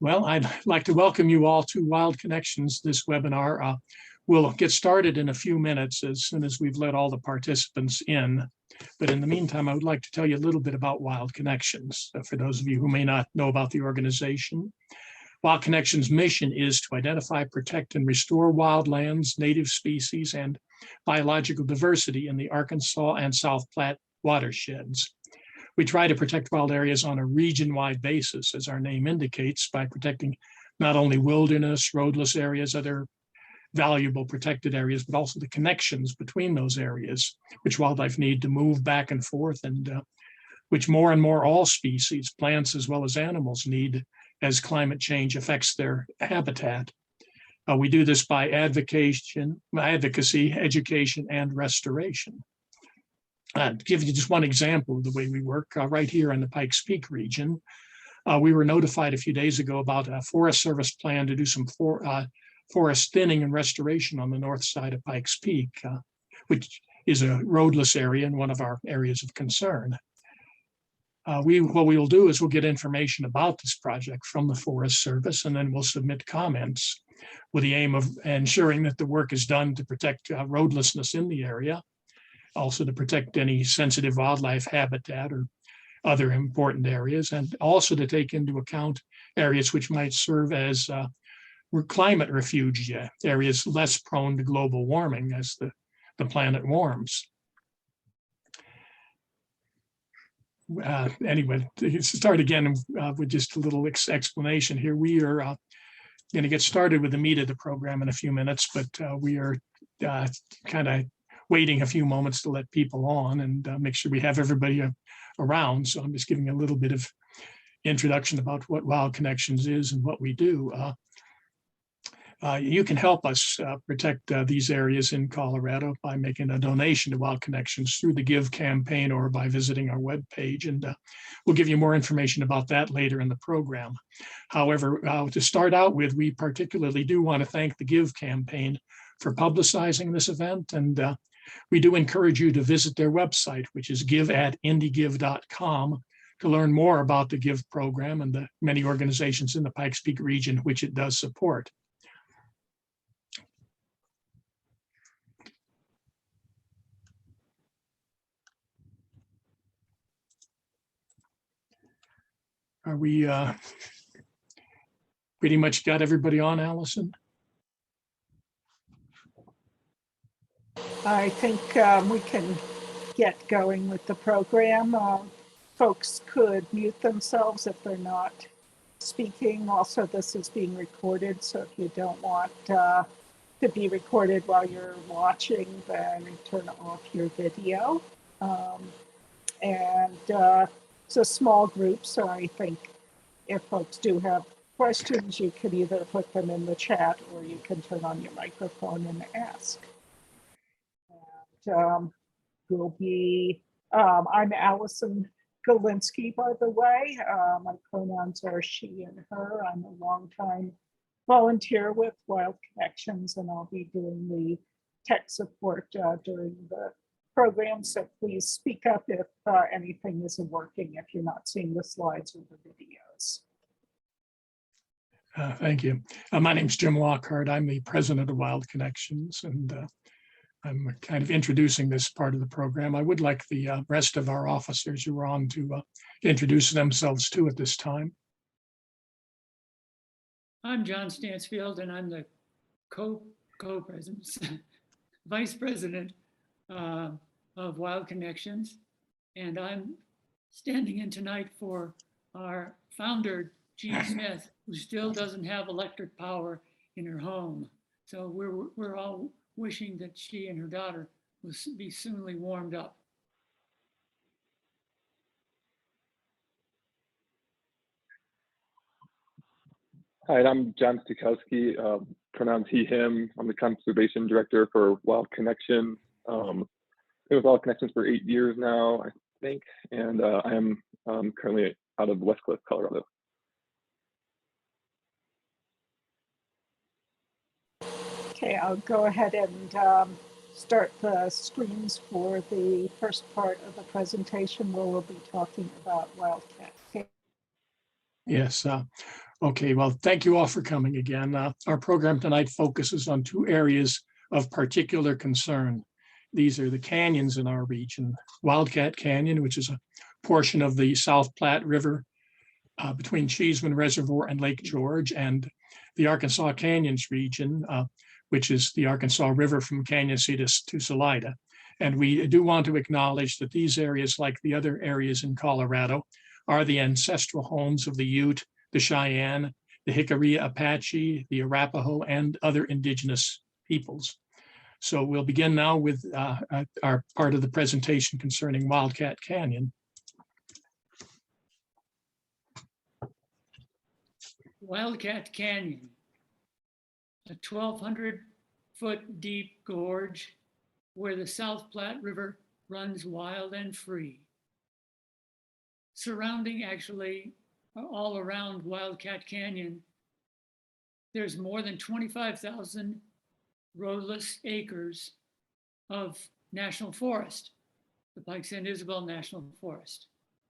Well, I'd like to welcome you all to Wild Connections, this webinar. We'll get started in a few minutes as soon as we've let all the participants in. But in the meantime, I would like to tell you a little bit about Wild Connections. For those of you who may not know about the organization, Wild Connections' mission is to identify, protect, and restore wildlands, native species, and biological diversity in the Arkansas and South Platte watersheds. We try to protect wild areas on a region-wide basis, as our name indicates, by protecting not only wilderness, roadless areas, other valuable protected areas, but also the connections between those areas, which wildlife need to move back and forth, and which more and more all species, plants as well as animals, need as climate change affects their habitat. We do this by advocacy, education, and restoration. I'll give you just one example of the way we work. Right here in the Pikes Peak region, we were notified a few days ago about a Forest Service plan to do some forest thinning and restoration on the north side of Pikes Peak, which is a roadless area and one of our areas of concern. What we will do is we'll get information about this project from the Forest Service, and then we'll submit comments with the aim of ensuring that the work is done to protect roadlessness in the area, also to protect any sensitive wildlife habitat or other important areas, and also to take into account areas which might serve as climate refuge areas less prone to global warming as the planet warms. Anyway, to start again with just a little explanation here, we are going to get started with the meat of the program in a few minutes, but we are kind of waiting a few moments to let people on and make sure we have everybody around. So I'm just giving a little bit of introduction about what Wild Connections is and what we do. You can help us protect these areas in Colorado by making a donation to Wild Connections through the Give campaign or by visiting our webpage. And we'll give you more information about that later in the program. However, to start out with, we particularly do want to thank the Give campaign for publicizing this event. And we do encourage you to visit their website, which is give@indiegive.com, to learn more about the Give program and the many organizations in the Pikes Peak region which it does support. Are we pretty much got everybody on, Allison? I think we can get going with the program. Folks could mute themselves if they're not speaking. Also, this is being recorded, so if you don't want to be recorded while you're watching, then turn off your video. It's a small group, so I think if folks do have questions, you can either put them in the chat or you can turn on your microphone and ask. And I'm Allison Galinsky, by the way. My pronouns are she and her. I'm a longtime volunteer with Wild Connections, and I'll be doing the tech support during the program. So please speak up if anything isn't working, if you're not seeing the slides or the videos. Thank you. My name's Jim Lockhart. I'm the president of Wild Connections, and I'm kind of introducing this part of the program. I would like the rest of our officers who are on to introduce themselves too at this time. I'm John Stansfield, and I'm the co-president, vice president of Wild Connections. And I'm standing in tonight for our founder, Jean Smith, who still doesn't have electric power in her home. So we're all wishing that she and her daughter will be soonly warmed up. Hi, I'm John Stukowski, pronouns he, him. I'm the conservation director for Wild Connection. Been with Wild Connections for 8 years now, I think, and I am currently out of West Cliff, Colorado. Okay, I'll go ahead and start the screens for the first part of the presentation where we'll be talking about Wildcat Canyon. Yes, Okay, well, thank you all for coming again. Our program tonight focuses on two areas of particular concern. These are the canyons in our region, Wildcat Canyon, which is a portion of the South Platte River between Cheeseman Reservoir and Lake George, and the Arkansas Canyons region, which is the Arkansas River from Canyon City to Salida. And we do want to acknowledge that these areas, like the other areas in Colorado, are the ancestral homes of the Ute, the Cheyenne, the Jicarilla Apache, the Arapaho, and other indigenous peoples. So we'll begin now with our part of the presentation concerning Wildcat Canyon. Wildcat Canyon, a 1,200-foot deep gorge where the South Platte River runs wild and free. Surrounding, actually, all around Wildcat Canyon, there's more than 25,000 roadless acres of national forest, the Pike San Isabel National Forest.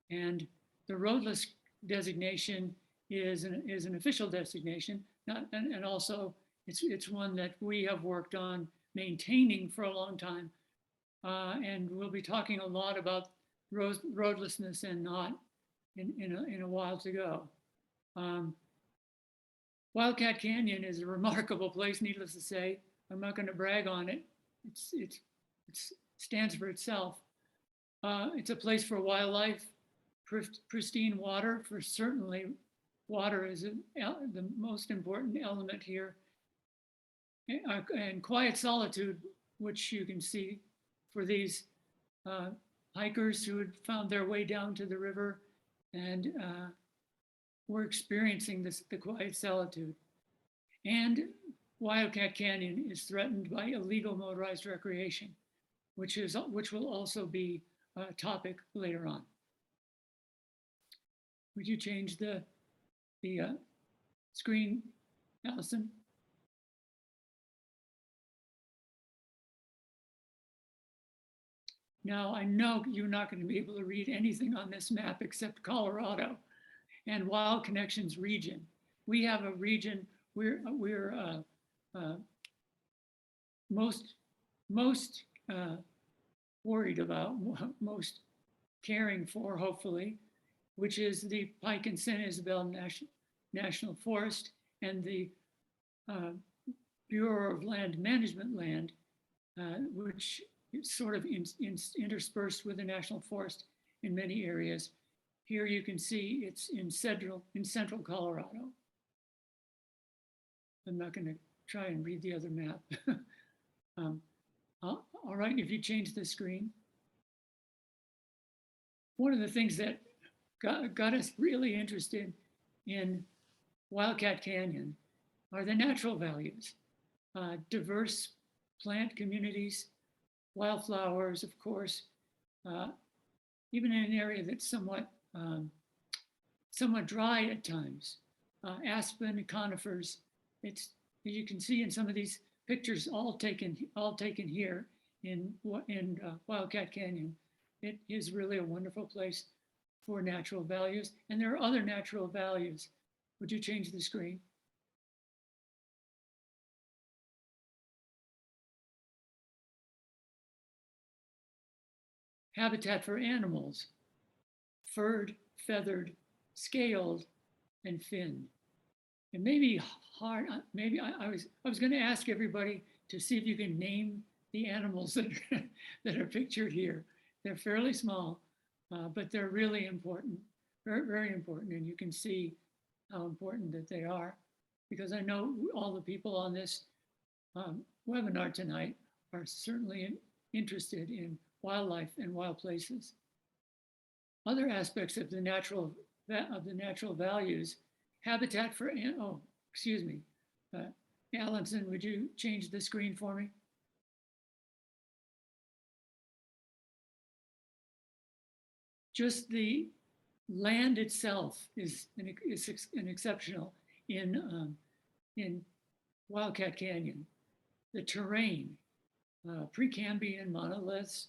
And the roadless designation is an official designation, and also it's one that we have worked on maintaining for a long time. And we'll be talking a lot about roadlessness and not in a while to go. Wildcat Canyon is a remarkable place, needless to say. I'm not going to brag on it. It stands for itself. It's a place for wildlife, pristine water. For certainly, water is the most important element here, and quiet solitude, which you can see for these hikers who had found their way down to the river and were experiencing the quiet solitude. And Wildcat Canyon is threatened by illegal motorized recreation, which will also be a topic later on. Would you change the screen, Allison? Now, I know you're not going to be able to read anything on this map except Colorado and Wild Connections region. We have a region we're most worried about, most caring for, hopefully, which is the Pike and San Isabel National Forest and the Bureau of Land Management land, which is sort of interspersed with the National Forest in many areas. Here you can see it's in central Colorado. I'm not going to try and read the other map. All right, if you change the screen. One of the things that got us really interested in Wildcat Canyon are the natural values, diverse plant communities, wildflowers, of course, even in an area that's somewhat dry at times, aspen, conifers. It's, you can see in some of these pictures, all taken here in Wildcat Canyon. It is really a wonderful place for natural values, and there are other natural values. Would you change the screen? Habitat for animals, furred, feathered, scaled, and finned. It may be hard, maybe I was going to ask everybody to see if you can name the animals that are pictured here. They're fairly small, but they're really important, very, very important. And you can see how important that they are, because I know all the people on this webinar tonight are certainly interested in wildlife and wild places. Other aspects of the natural values, habitat for, oh, excuse me. Allison, would you change the screen for me? Just the land itself is an exceptional in Wildcat Canyon. The terrain, Precambrian monoliths,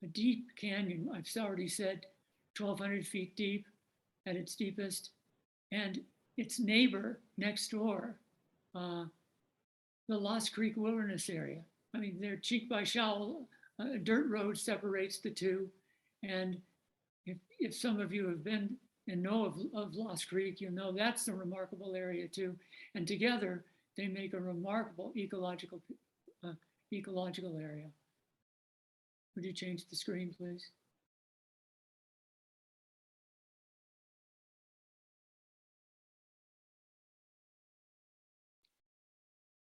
a deep canyon, I've already said, 1,200 feet deep at its deepest, and its neighbor next door, the Lost Creek Wilderness area. I mean, they're cheek by jowl. A dirt road separates the two. And if some of you have been and know of Lost Creek, you know that's a remarkable area too. And together they make a remarkable ecological area. Would you change the screen, please?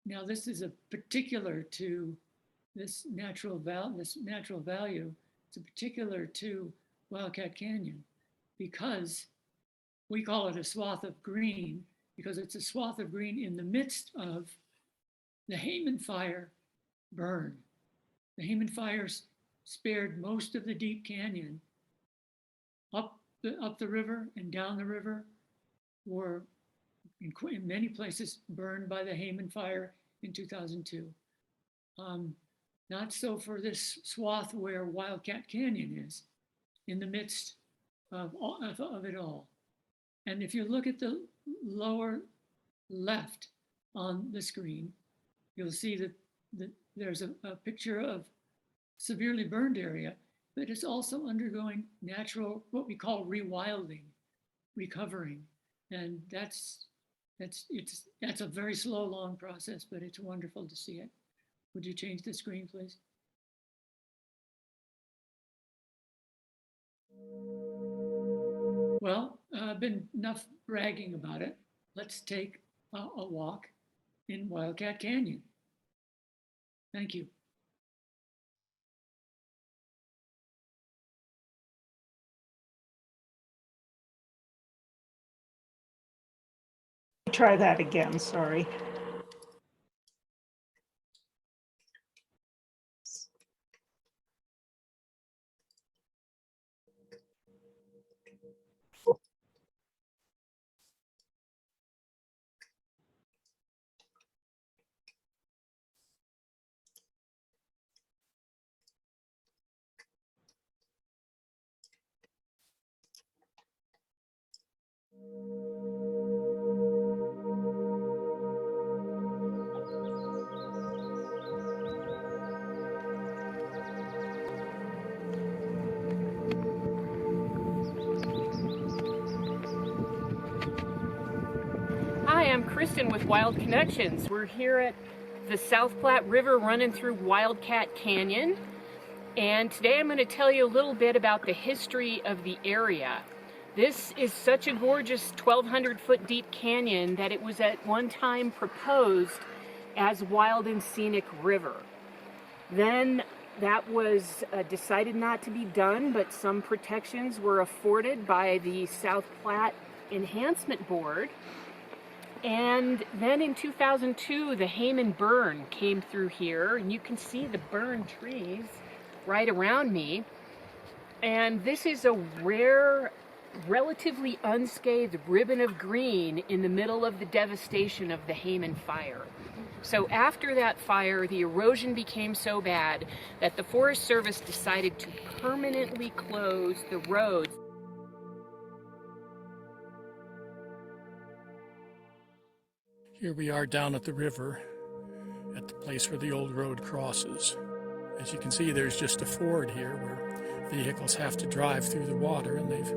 Now this is a particular to this natural value. It's a particular to Wildcat Canyon because we call it a swath of green because it's a swath of green in the midst of the Hayman fire burn. The Hayman fires spared most of the deep canyon. Up the river and down the river were in many places burned by the Hayman fire in 2002. Not so for this swath where Wildcat Canyon is, in the midst of it all. And if you look at the lower left on the screen, you'll see that there's a picture of severely burned area, but it's also undergoing natural, what we call rewilding, recovering. And that's a very slow, long process, but it's wonderful to see it. Would you change the screen, please? Well, been enough bragging about it. Let's take a walk in Wildcat Canyon. Thank you. Try that again, sorry. Hi, I'm Kristen with Wild Connections. We're here at the South Platte River running through Wildcat Canyon. And today I'm going to tell you a little bit about the history of the area. This is such a gorgeous 1,200-foot deep canyon that it was at one time proposed as Wild and Scenic River. Then that was decided not to be done, but some protections were afforded by the South Platte Enhancement Board. And then in 2002, the Hayman burn came through here, and you can see the burned trees right around me. And this is a rare, relatively unscathed ribbon of green in the middle of the devastation of the Hayman fire. So after that fire, the erosion became so bad that the Forest Service decided to permanently close the roads. Here we are down at the river, at the place where the old road crosses. As you can see, there's just a ford here where vehicles have to drive through the water, and they've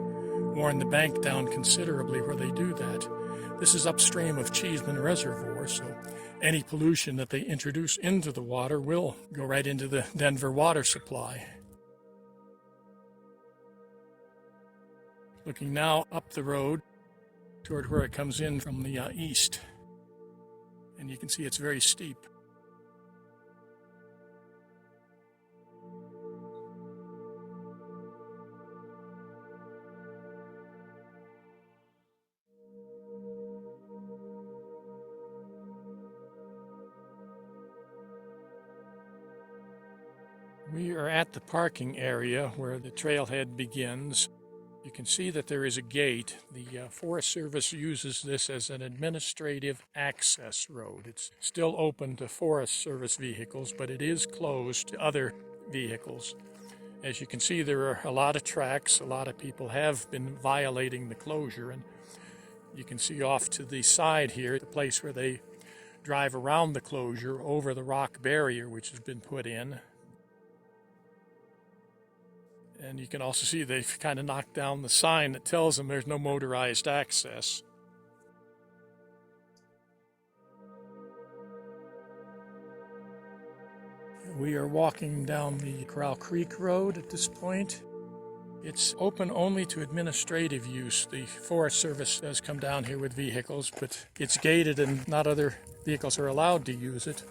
worn the bank down considerably where they do that. This is upstream of Cheeseman Reservoir, so any pollution that they introduce into the water will go right into the Denver water supply. Looking now up the road toward where it comes in from the east. And you can see it's very steep. We are at the parking area where the trailhead begins. You can see that there is a gate. The Forest Service uses this as an administrative access road. It's still open to Forest Service vehicles, but it is closed to other vehicles. As you can see, there are a lot of tracks. A lot of people have been violating the closure, and You can see off to the side here, the place where they drive around the closure over the rock barrier which has been put in. And you can also see they've kind of knocked down the sign that tells them there's no motorized access. We are walking down the Grape Creek Road at this point. It's open only to administrative use. The Forest Service does come down here with vehicles, but it's gated and not other vehicles are allowed to use it.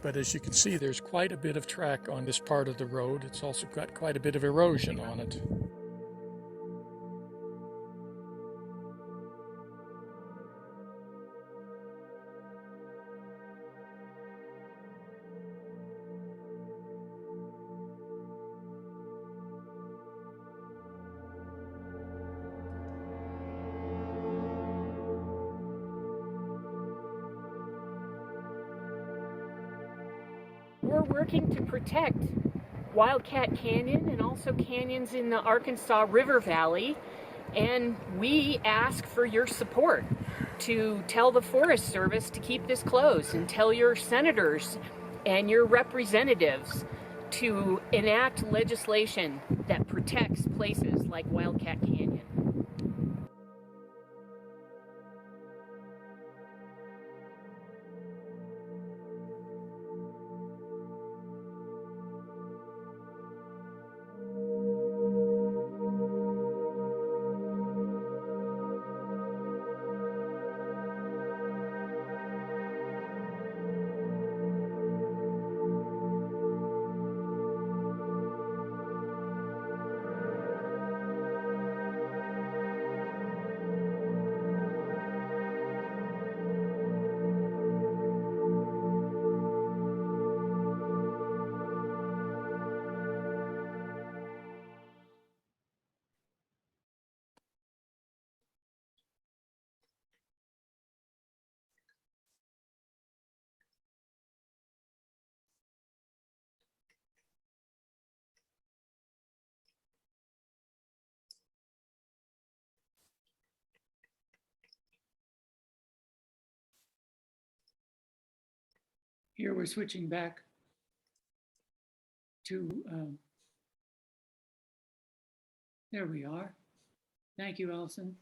But as you can see, there's quite a bit of track on this part of the road. It's also got quite a bit of erosion on it. We're working to protect Wildcat Canyon and also canyons in the Arkansas River Valley, and we ask for your support to tell the Forest Service to keep this closed, and tell your senators and your representatives to enact legislation that protects places like Wildcat Canyon. Here we're switching back to, there we are. Thank you, Alison.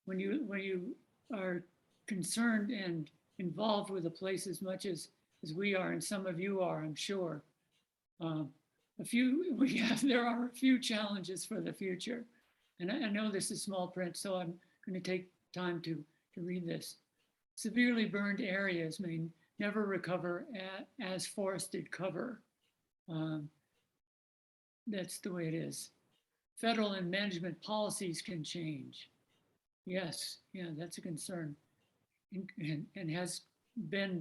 When you are concerned and involved with a place as much as we are, and some of you are, I'm sure, there are a few challenges for the future. And I know this is small print, so I'm going to take time to read this. Severely burned areas may never recover as forested cover. That's the way it is. Federal and management policies can change. Yes, yeah, that's a concern, and has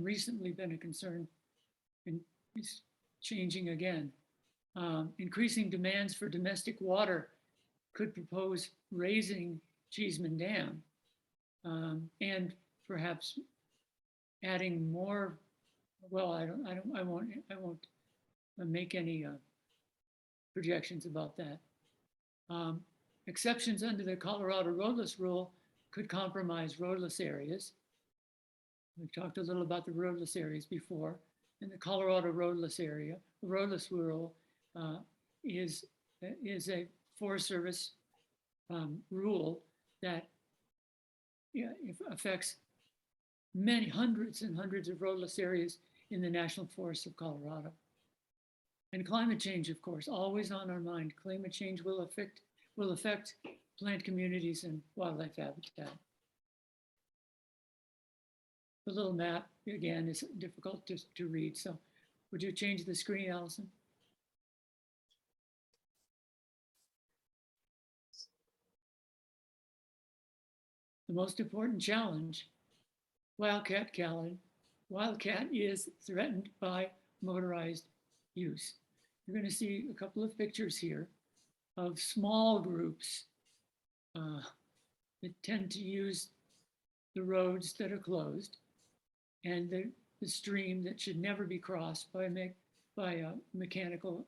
recently been a concern, and is changing again. Increasing demands for domestic water could propose raising Cheeseman Dam, and perhaps adding more. Well, I won't make any projections about that. Exceptions under the Colorado roadless rule could compromise roadless areas. We've talked a little about the roadless areas before. And the Colorado roadless rule is a Forest Service rule that affects many hundreds and hundreds of roadless areas in the National Forests of Colorado. And climate change, of course, always on our mind. Climate change will affect plant communities and wildlife habitat. The little map, again, is difficult to read. So would you change the screen, Allison? The most important challenge, Wildcat is threatened by motorized use. You're going to see a couple of pictures here of small groups that tend to use the roads that are closed and the stream that should never be crossed by a mechanical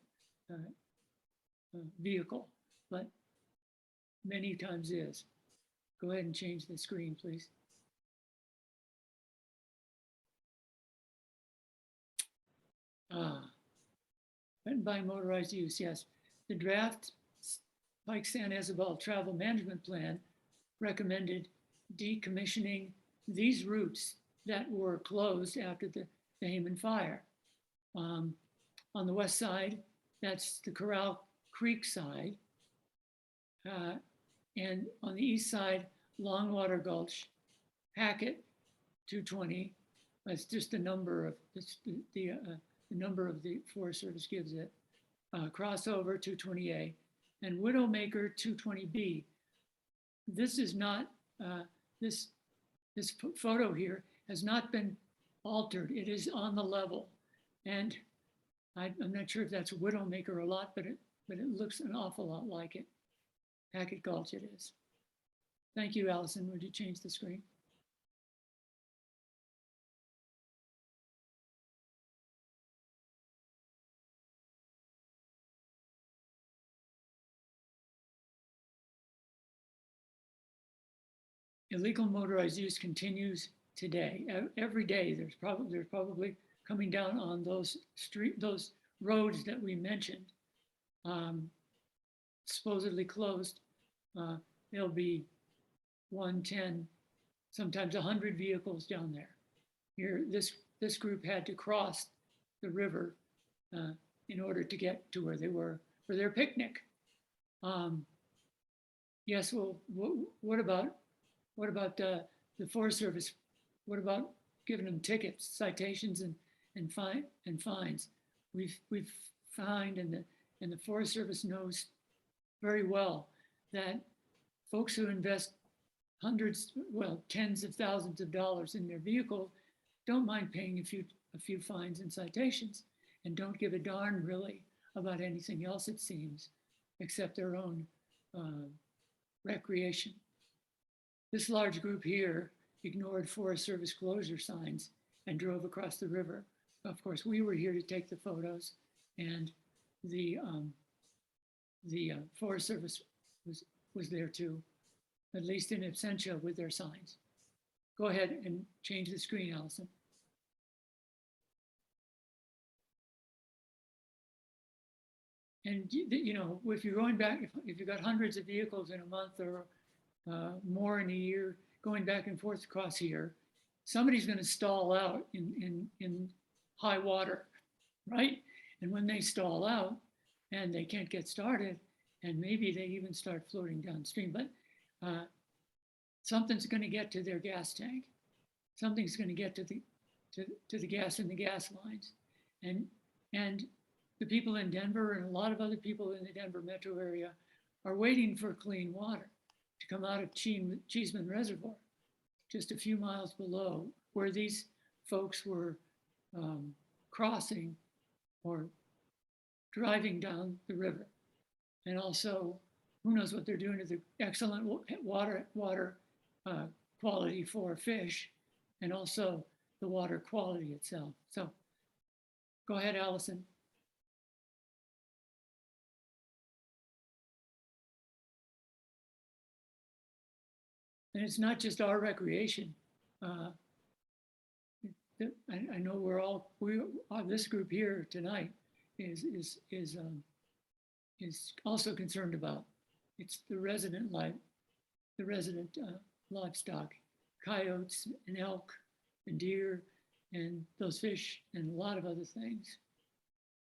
vehicle. But many times is. Go ahead and change the screen, please. Written by motorized use, yes. The draft Pike San Isabel Travel Management Plan recommended decommissioning these routes that were closed after the Hayman fire. On the west side, that's the Corral Creek side. And on the east side, Longwater Gulch, Hackett, 220. That's just the number of the number of the Forest Service gives it. Crossover 220A and Widowmaker 220B. This is not this photo here has not been altered. It is on the level, and I'm not sure if that's Widowmaker or not, but it looks an awful lot like it. Hackett Gulch it is. Thank you, Allison. Would you change the screen? Illegal motorized use continues today. Every day, there's probably coming down on those roads that we mentioned, supposedly closed. There'll be 110, sometimes 100 vehicles down there. Here, this group had to cross the river in order to get to where they were for their picnic. Yes, well, what about the Forest Service? What about giving them tickets, citations, and fines? We've found, and the Forest Service knows very well that folks who invest hundreds, well, tens of thousands of dollars in their vehicle don't mind paying a few fines and citations, and don't give a darn really about anything else, it seems, except their own recreation. This large group here ignored Forest Service closure signs and drove across the river. Of course, we were here to take the photos, and the Forest Service was there too, at least in absentia with their signs. Go ahead and change the screen, Allison. And you know, if you're going back, if you've got hundreds of vehicles in a month or more in a year going back and forth across here, somebody's going to stall out in high water, right? And when they stall out and they can't get started, and maybe they even start floating downstream, but something's going to get to their gas tank. Something's going to get to the gas in the gas lines, and the people in Denver and a lot of other people in the Denver metro area are waiting for clean water to come out of Cheeseman Reservoir, just a few miles below where these folks were crossing or driving down the river. And also, who knows what they're doing to the excellent water quality for fish, and also the water quality itself. So go ahead, Allison. And it's not just our recreation. I know this group here tonight is also concerned about. It's the resident livestock, coyotes and elk and deer and those fish and a lot of other things.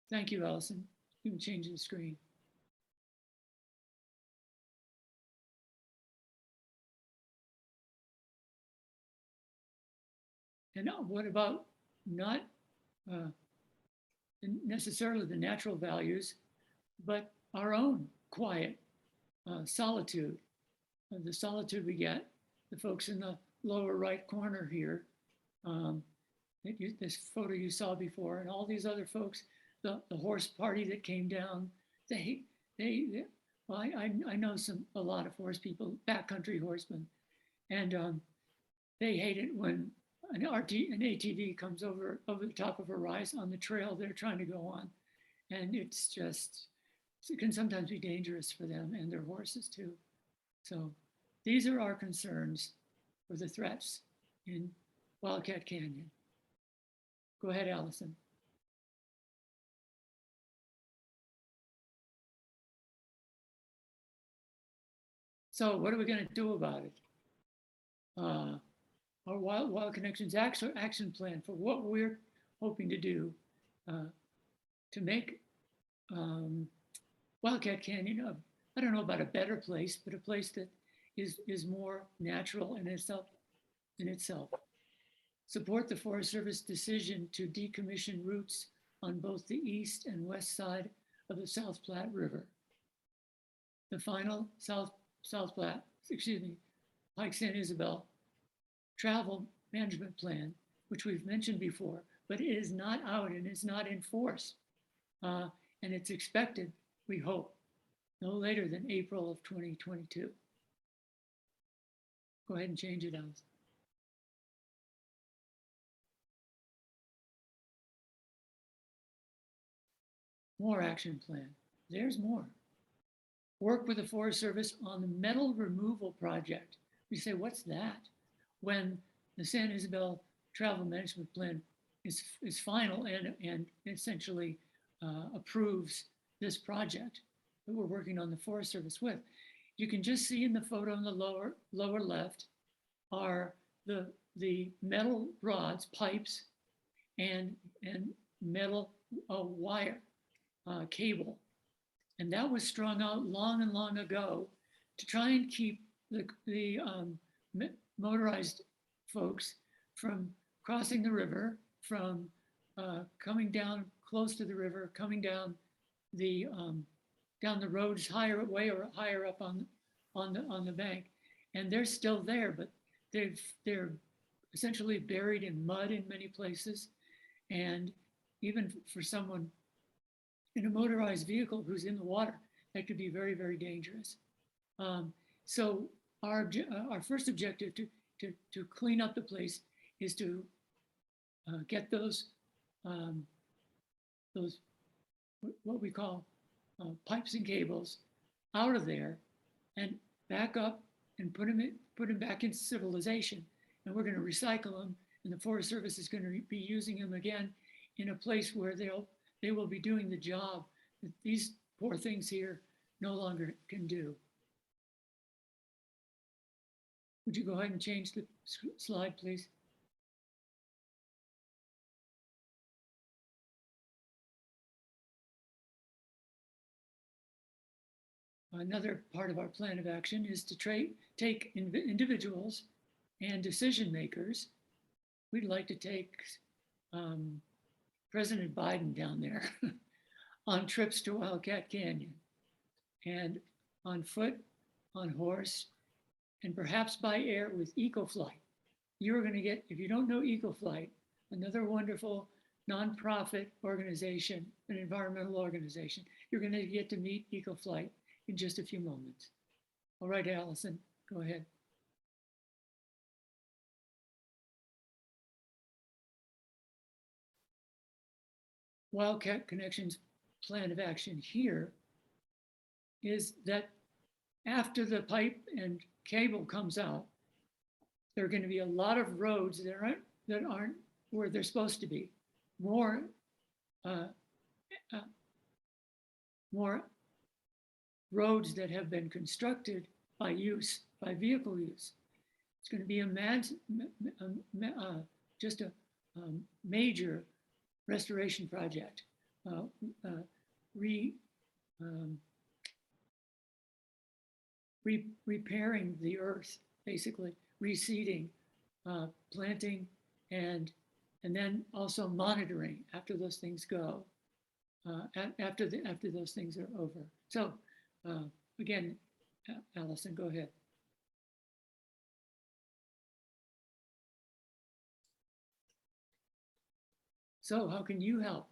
Thank you, Allison. You can change the screen. And what about not necessarily the natural values, but our own quiet solitude, the solitude we get, the folks in the lower right corner here, this photo you saw before, and all these other folks, the horse party that came down, well, I know a lot of horse people, backcountry horsemen, and they hate it when an ATV comes over the top of a rise on the trail they're trying to go on. And it can sometimes be dangerous for them and their horses too. So these are our concerns for the threats in Wildcat Canyon. Go ahead, Allison. So what are we going to do about it? Our Wild Connections action plan for what we're hoping to do to make Wildcat Canyon, I don't know about a better place, but a place that is more natural in itself. Support the Forest Service decision to decommission routes on both the east and west side of the South Platte River. The final South Platte, Pike San Isabel travel management plan, which we've mentioned before, but it is not out and it's not in force. And it's expected, we hope, no later than April of 2022. Go ahead and change it, Alice. More action plan. There's more. Work with the Forest Service on the metal removal project. We say, what's that? When the San Isabel travel management plan is final and essentially approves this project that we're working on the Forest Service with. You can just see in the photo in the lower left are the metal rods, pipes, and metal wire cable. And that was strung out long and long ago to try and keep the motorized folks from crossing the river, from coming down close to the river, coming down the roads way or higher up on the bank. And they're still there, but they're essentially buried in mud in many places. And even for someone in a motorized vehicle who's in the water, that could be very, very dangerous. So our first objective to clean up the place is to get those what we call pipes and cables out of there and back up and put them back into civilization. And we're going to recycle them, and the Forest Service is going to be using them again in a place where they will be doing the job that these poor things here no longer can do. Would you go ahead and change the slide, please? Another part of our plan of action is to take individuals and decision makers. We'd like to take President Biden down there on trips to Wildcat Canyon, and on foot, on horse, and perhaps by air with EcoFlight. You're going to get, if you don't know EcoFlight, another wonderful nonprofit organization, an environmental organization, you're going to get to meet EcoFlight in just a few moments. All right, Allison, go ahead. Wildcat Connections plan of action here is that after the pipe and cable comes out, there are going to be a lot of roads that aren't where they're supposed to be. More roads that have been constructed by vehicle use. It's going to be just a major restoration project, repairing the earth, basically reseeding, planting, and then also monitoring after those things go, after those things are over. So again, Allison, go ahead. So how can you help?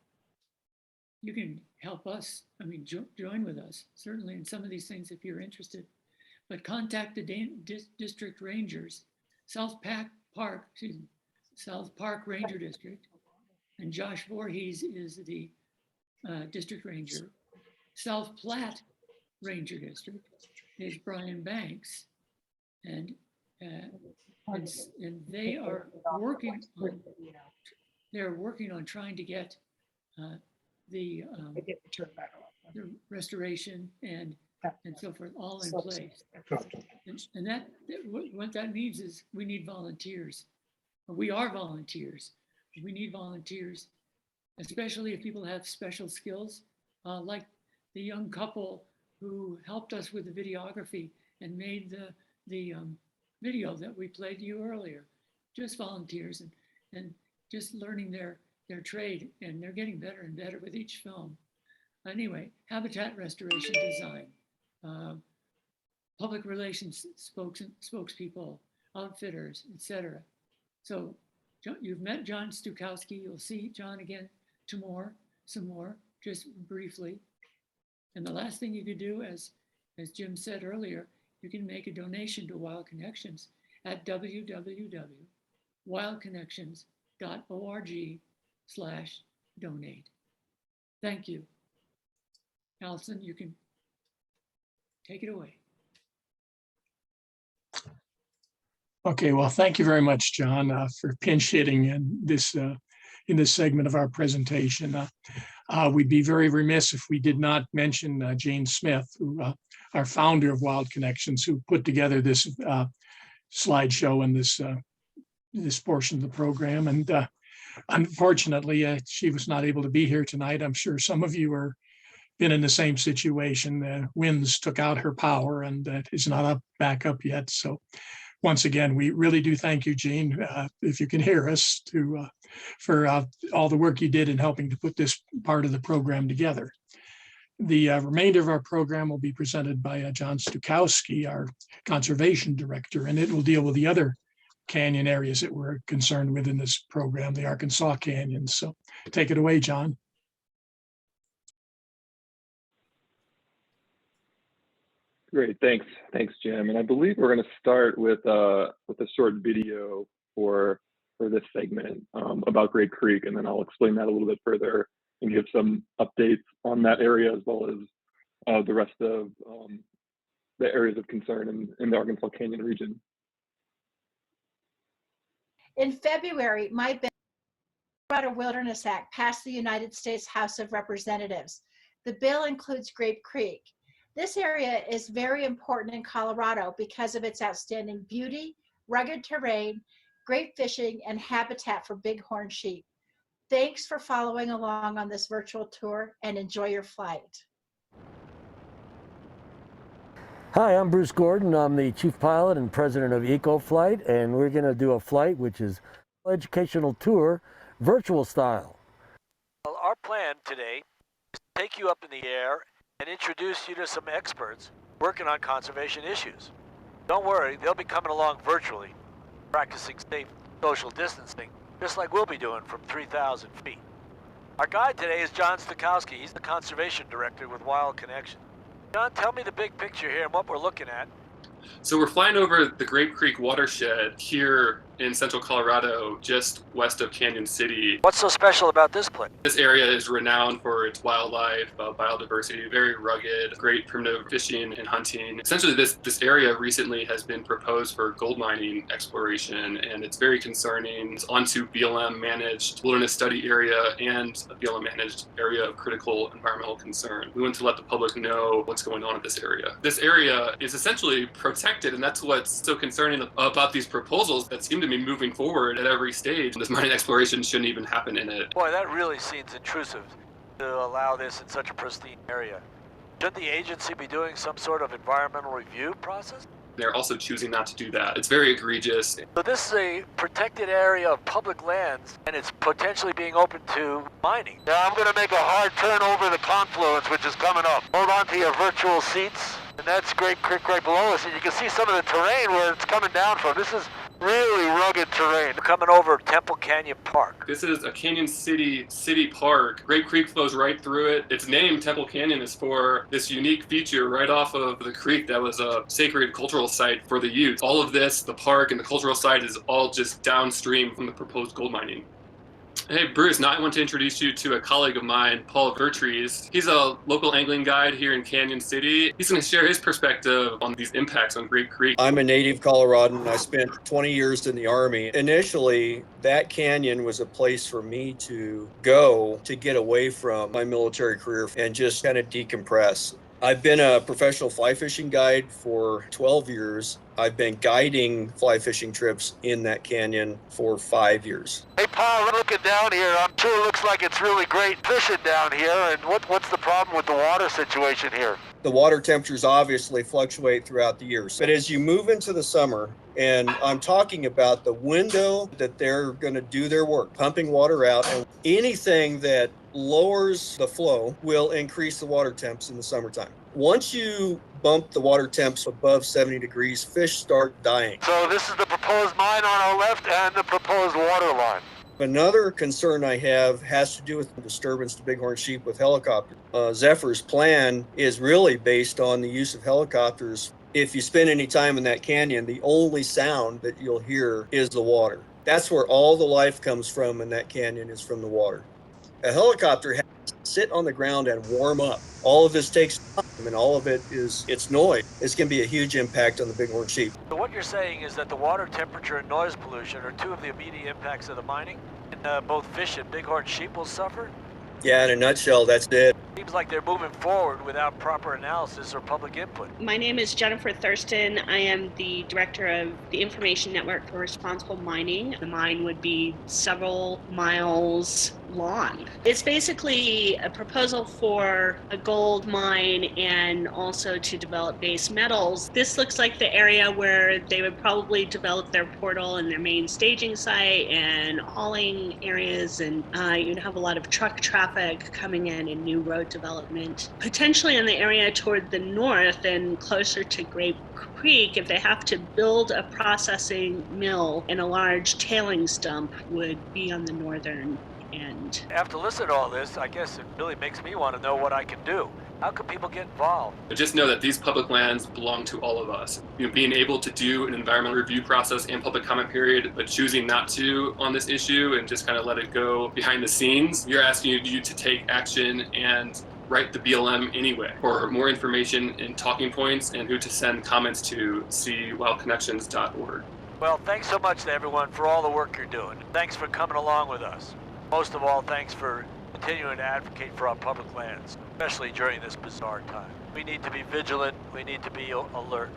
You can help us, I mean, join with us, certainly in some of these things if you're interested, but contact the district rangers, South Park Ranger District, and Josh Voorhees is the district ranger. South Platte Ranger District is Brian Banks, and they are working on, they're working on trying to get the restoration and so forth all in place. And what that means is we need volunteers. We are volunteers. We need volunteers, especially if people have special skills, like the young couple who helped us with the videography and made the video that we played you earlier. Just volunteers and just learning their trade, and they're getting better and better with each film. Anyway, habitat restoration design, public relations spokespeople, outfitters, etc. So you've met John Stukowski. You'll see John again some more, just briefly. And the last thing you could do, as Jim said earlier, you can make a donation to Wild Connections at www.wildconnections.org/donate. Thank you. Allison, you can take it away. Okay, well, thank you very much, John, for pinch hitting in this segment of our presentation. We'd be very remiss if we did not mention Jane Smith, who, our founder of Wild Connections, who put together this slideshow and this portion of the program. And unfortunately, she was not able to be here tonight. I'm sure some of you are been in the same situation. The winds took out her power, and is not back up yet. So once again, we really do thank you, Jean, if you can hear us, for all the work you did in helping to put this part of the program together. The remainder of our program will be presented by John Stukowski, our conservation director, and it will deal with the other canyon areas that we're concerned with in this program, the Arkansas Canyons. So take it away, John. Great, thanks, Jim. And I believe we're going to start with a short video for this segment about Grape Creek, and then I'll explain that a little bit further and give some updates on that area as well as the rest of the areas of concern in the Arkansas Canyon region. In February, my Colorado Wilderness Act passed the United States House of Representatives. The bill includes Grape Creek. This area is very important in Colorado because of its outstanding beauty, rugged terrain, great fishing, and habitat for bighorn sheep. Thanks for following along on this virtual tour, and enjoy your flight. Hi, I'm Bruce Gordon. I'm the chief pilot and president of EcoFlight, and we're going to do a flight which is an educational tour, virtual style. Well, our plan today is to take you up in the air and introduce you to some experts working on conservation issues. Don't worry, they'll be coming along virtually, practicing safe social distancing, just like we'll be doing from 3,000 feet. Our guide today is John Stukowski. He's the conservation director with Wild Connections. John, tell me the big picture here and what we're looking at. So we're flying over the Grape Creek watershed here in central Colorado, just west of Canyon City. What's so special about this place? This area is renowned for its wildlife, biodiversity, very rugged, great primitive fishing and hunting. Essentially, this area recently has been proposed for gold mining exploration, and it's very concerning. It's onto BLM managed wilderness study area and a BLM managed area of critical environmental concern. We want to let the public know what's going on in this area. This area is essentially protected, and that's what's so concerning about these proposals that seem to be moving forward at every stage. This mining exploration shouldn't even happen in it. Boy, that really seems intrusive to allow this in such a pristine area. Shouldn't the agency be doing some sort of environmental review process? They're also choosing not to do that. It's very egregious. So this is a protected area of public lands, and it's potentially being open to mining. Now I'm going to make a hard turn over the confluence, which is coming up. Hold on to your virtual seats, and that's Grape Creek right below us, and you can see some of the terrain where it's coming down from. This is really rugged terrain. We're coming over Temple Canyon Park. This is a Canyon City park. Grape Creek flows right through it. Its name, Temple Canyon, is for this unique feature right off of the creek that was a sacred cultural site for the Utes. All of this, the park and the cultural site, is all just downstream from the proposed gold mining. Hey, Bruce, now I want to introduce you to a colleague of mine, Paul Vertrees. He's a local angling guide here in Canyon City. He's going to share his perspective on these impacts on Grape Creek. I'm a native Coloradan. I spent 20 years in the Army. Initially, that canyon was a place for me to go to get away from my military career and just kind of decompress. I've been a professional fly fishing guide for 12 years. I've been guiding fly fishing trips in that canyon for 5 years. Hey, Paul, looking down here, I'm sure it looks like it's really great fishing down here. And what's the problem with the water situation here? The water temperatures obviously fluctuate throughout the year. But as you move into the summer, and I'm talking about the window that they're going to do their work, pumping water out, and anything that lowers the flow will increase the water temps in the summertime. Once you bump the water temps above 70 degrees, fish start dying. So this is the proposed mine on our left and the proposed water line. Another concern I have has to do with the disturbance to bighorn sheep with helicopters. Zephyr's plan is really based on the use of helicopters. If you spend any time in that canyon, the only sound that you'll hear is the water. That's where all the life comes from in that canyon, is from the water. A helicopter has to sit on the ground and warm up. All of this takes time, and all of it is its noise. It's going to be a huge impact on the bighorn sheep. So what you're saying is that the water temperature and noise pollution are two of the immediate impacts of the mining, and both fish and bighorn sheep will suffer? Yeah, in a nutshell, that's it. Seems like they're moving forward without proper analysis or public input. My name is Jennifer Thurston. I am the director of the Information Network for Responsible Mining. The mine would be several miles long. It's basically a proposal for a gold mine and also to develop base metals. This looks like the area where they would probably develop their portal and their main staging site and hauling areas, and you'd have a lot of truck traffic coming in and new road development. Potentially in the area toward the north and closer to Grape Creek, if they have to build a processing mill and a large tailings dump, would be on the northern end. After listening to all this, I guess it really makes me want to know what I can do. How can people get involved? Just know that these public lands belong to all of us. Being able to do an environmental review process and public comment period, but choosing not to on this issue and just kind of let it go behind the scenes, you're asking you to take action and write the BLM anyway. For more information and talking points and who to send comments to, see wildconnections.org. Well, thanks so much to everyone for all the work you're doing. Thanks for coming along with us. Most of all, thanks for continuing to advocate for our public lands, especially during this bizarre time. We need to be vigilant. We need to be alert.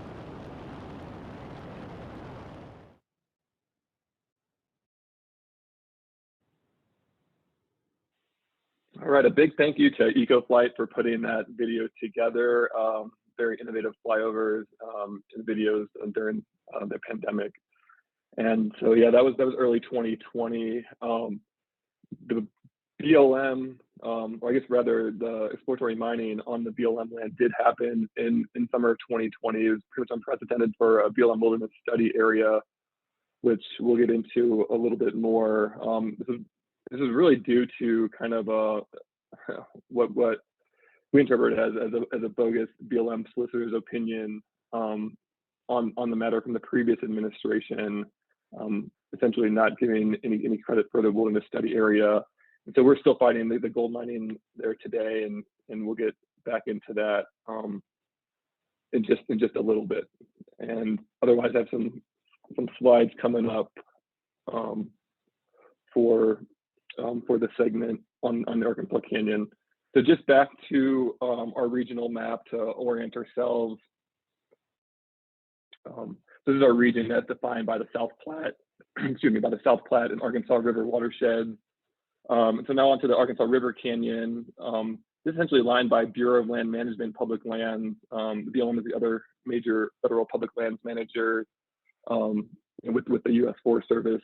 All right, a big thank you to EcoFlight for putting that video together. Very innovative flyovers and videos during the pandemic. And so, yeah, that was early 2020. The BLM, or I guess rather the exploratory mining on the BLM land did happen in summer of 2020. It was pretty much unprecedented for a BLM wilderness study area, which we'll get into a little bit more. This is really due to kind of what we interpret as a bogus BLM solicitor's opinion on the matter from the previous administration, essentially not giving any credit for the wilderness study area. And so we're still fighting the gold mining there today, and we'll get back into that in just a little bit. And otherwise, I have some slides coming up for the segment on the Arkansas Canyon. So just back to our regional map to orient ourselves. This is our region that's defined by the South Platte, by the South Platte and Arkansas River watersheds. So now onto the Arkansas River Canyon. This is essentially lined by Bureau of Land Management public lands. The BLM is the other major federal public lands manager with the U.S. Forest Service.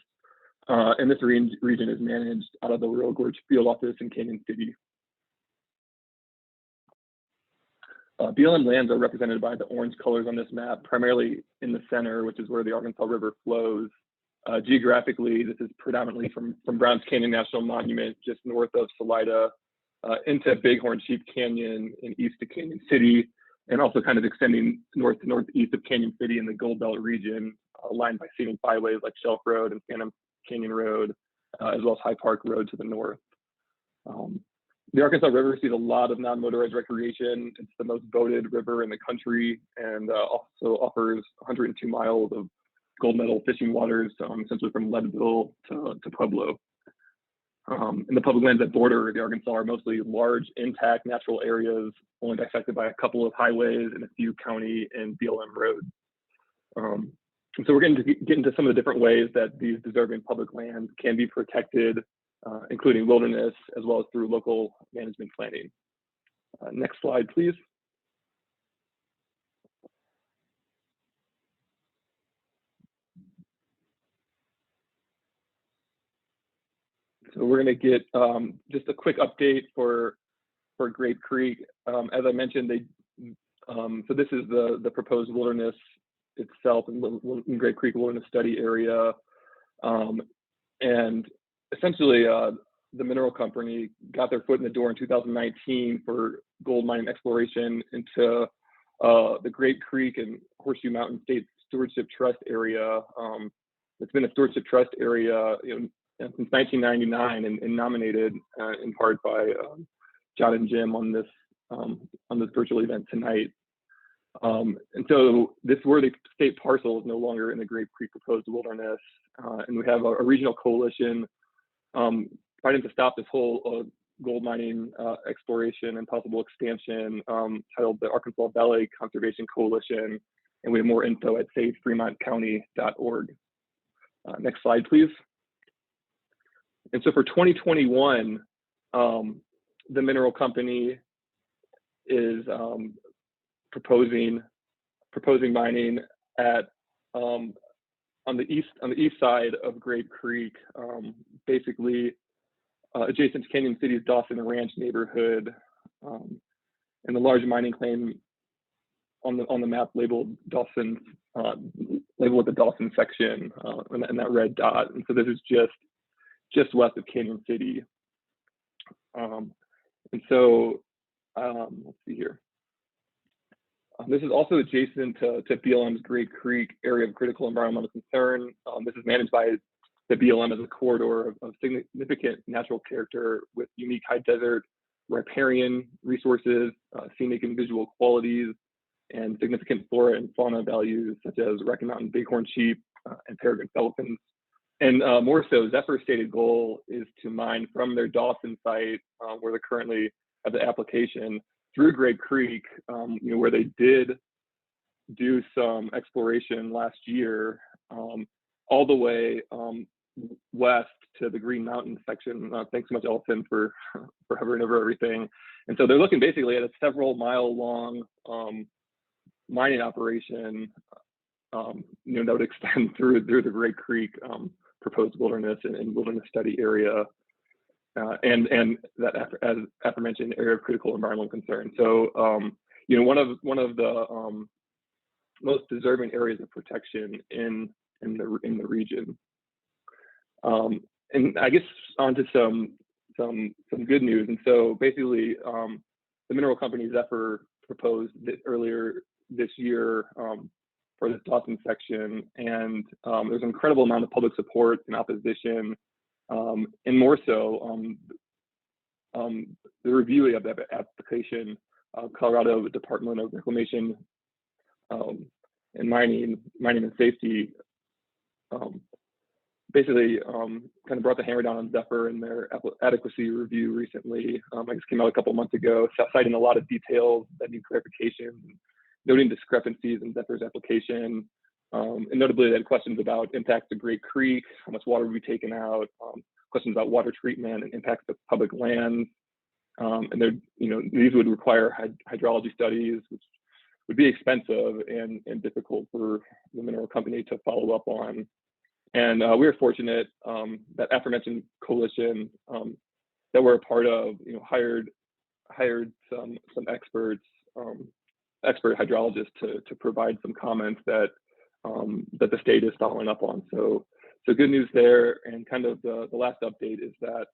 And this region is managed out of the Royal Gorge Field Office in Canyon City. BLM lands are represented by the orange colors on this map, primarily in the center, which is where the Arkansas River flows. Geographically, this is predominantly from Browns Canyon National Monument, just north of Salida, into Bighorn Sheep Canyon and east to Canyon City, and also kind of extending north to northeast of Canyon City in the Gold Belt region, lined by scenic byways like Shelf Road and Phantom Canyon Road. as well as High Park Road to the north. The Arkansas River sees a lot of non-motorized recreation. It's the most boated river in the country, and also offers 102 miles of gold medal fishing waters, essentially from Leadville to Pueblo. And the public lands that border the Arkansas are mostly large, intact natural areas, only dissected by a couple of highways and a few county and BLM roads. And so we're going to get into some of the different ways that these deserving public lands can be protected, including wilderness, as well as through local management planning. Next slide, please. So we're going to get just a quick update for Grape Creek. As I mentioned, so this is the proposed wilderness itself in Grape Creek Wilderness Study Area. And essentially, the mineral company got their foot in the door in 2019 for gold mining exploration into the Grape Creek and Horseshoe Mountain State Stewardship Trust area. It's been a stewardship trust area, since 1999, and nominated in part by John and Jim on this virtual event tonight. And so this worthy state parcel is no longer in the Grape Creek proposed wilderness, and we have a regional coalition fighting to stop this whole gold mining exploration and possible expansion, titled the Arkansas Valley Conservation Coalition, and we have more info at savefremontcounty.org. Next slide, please. And so for 2021, the mineral company is proposing mining at on the east side of Grape Creek, basically adjacent to Canyon City's Dawson Ranch neighborhood, and the large mining claim on the map labeled Dawson, labeled with the Dawson section, and that red dot. And so this is just west of Canyon City. And so let's see here. This is also adjacent to BLM's Grape Creek area of critical environmental concern. This is managed by the BLM as a corridor of significant natural character with unique high desert, riparian resources, scenic and visual qualities, and significant flora and fauna values such as Rocky Mountain bighorn sheep and peregrine falcons. And more so, Zephyr's stated goal is to mine from their Dawson site, where they currently have the application, through Grape Creek, where they did do some exploration last year, all the way west to the Green Mountain section. Thanks so much, Elton, for hovering over everything. And so they're looking basically at a several mile long mining operation, that would extend through the Grape Creek proposed wilderness and wilderness study area, and that as aforementioned area of critical environmental concern. So one of the most deserving areas of protection in the region. And I guess onto some good news. And so basically, the mineral company Zephyr proposed earlier this year for this Dawson section, and there's an incredible amount of public support and opposition, and more so, the review of that application, Colorado Department of Reclamation and Mining and Safety, basically kind of brought the hammer down on Zephyr in their adequacy review recently. I just came out a couple months ago, citing a lot of details that need clarification, noting discrepancies in Zephyr's application. And notably, they had questions about impacts to Grape Creek, how much water would be taken out, questions about water treatment and impacts to public lands. And these would require hydrology studies, which would be expensive and difficult for the mineral company to follow up on. And we were fortunate that aforementioned coalition that we're a part of, hired some experts, expert hydrologists to provide some comments that the state is following up on. So good news there. And kind of the last update is that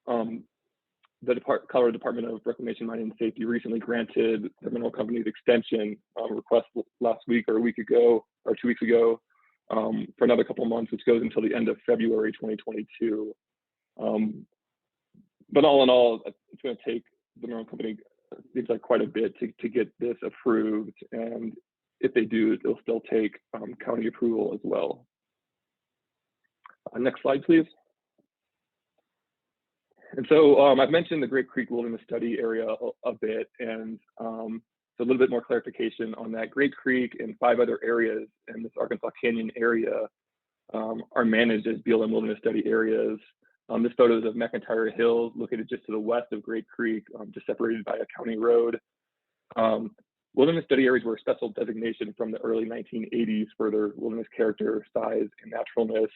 the Colorado Department of Reclamation, Mining and Safety recently granted the mineral company's extension request last week or a week ago or 2 weeks ago for another couple of months, which goes until the end of February 2022. But all in all, it's going to take the Maryland company, seems like quite a bit to get this approved. And if they do, it'll still take county approval as well. Next slide, please. And so I've mentioned the Grape Creek Wilderness Study area a bit, and so a little bit more clarification on that. Grape Creek and 5 other areas in this Arkansas Canyon area are managed as BLM Wilderness Study areas. This photo is of McIntyre Hills, located just to the west of Grape Creek, just separated by a county road. Wilderness Study areas were a special designation from the early 1980s for their wilderness character, size, and naturalness.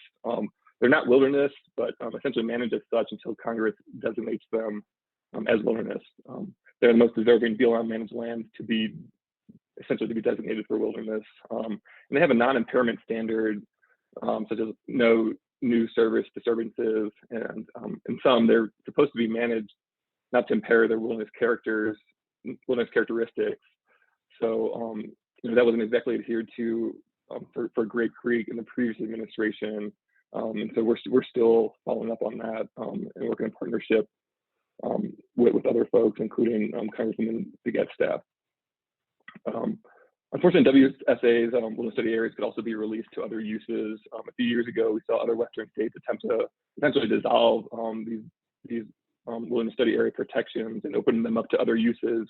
They're not wilderness, but essentially managed as such until Congress designates them as wilderness. They're the most deserving BLM managed lands to be essentially to be designated for wilderness. And they have a non-impairment standard, such as no new service disturbances, and in some they're supposed to be managed not to impair their wilderness characteristics. So that wasn't exactly adhered to for Grape Creek in the previous administration. And so we're still following up on that and working in partnership with other folks, including Congresswoman DeGette's staff. Unfortunately, WSA's wilderness study areas could also be released to other uses. A few years ago, we saw other Western states attempt to essentially dissolve these wilderness study area protections and open them up to other uses,